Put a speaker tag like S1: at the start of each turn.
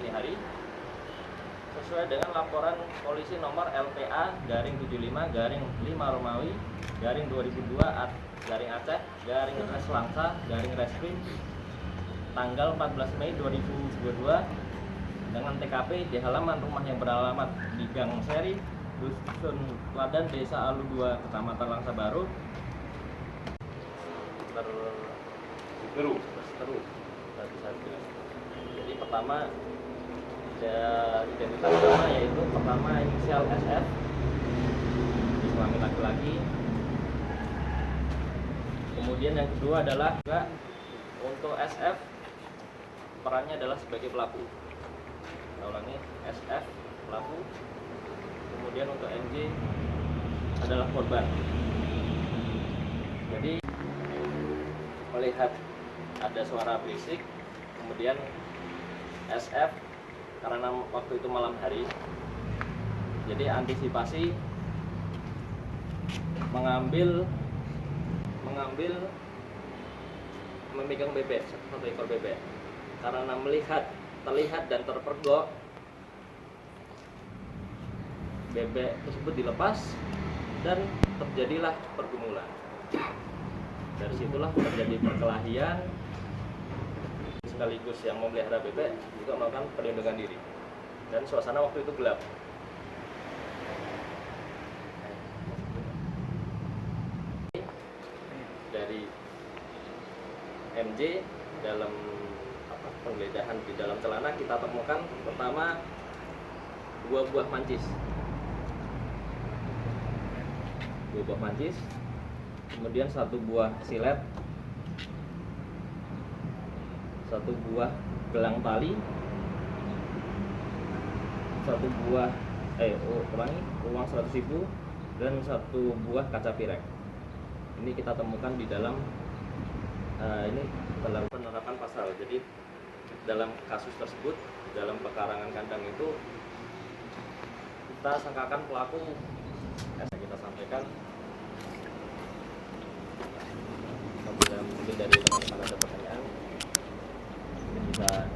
S1: dini hari sesuai dengan laporan polisi nomor LPA-75-5 Romawi -2002 Aceh Selangsa Reskrim tanggal 14 Mei 2022 dengan TKP di halaman rumah yang beralamat di Gang Seri, Dusun Ladan, Desa Alu 2, Kecamatan Langsa Baru, berseteru. Jadi pertama identitas pertama yaitu pertama inisial SF, kelamin laki-laki. Kemudian yang kedua adalah juga untuk SF perannya adalah sebagai pelaku. Saya ulangi, SF pelaku. Kemudian untuk MJ adalah korban. Jadi melihat ada suara berisik, kemudian SF karena waktu itu malam hari, jadi antisipasi memegang bebek, satu ekor bebek, karena terlihat dan terpergok bebek tersebut dilepas dan terjadilah pergumulan. Dari situlah terjadi perkelahian, sekaligus yang memelihara bebek juga melakukan perlindungan diri, dan suasana waktu itu gelap. Dari MJ dalam penggeledahan di dalam celana kita temukan pertama 2 buah mancis, kemudian 1 buah silet, 1 buah gelang tali, 1 buah uang 100.000 dan 1 buah kaca pirek. Ini kita temukan di dalam dalam penerapan pasal. Jadi dalam kasus tersebut, dalam pekarangan kandang itu kita sangkakan pelaku. Kita sampaikan apabila mungkin dari teman-teman ada pertanyaan bisa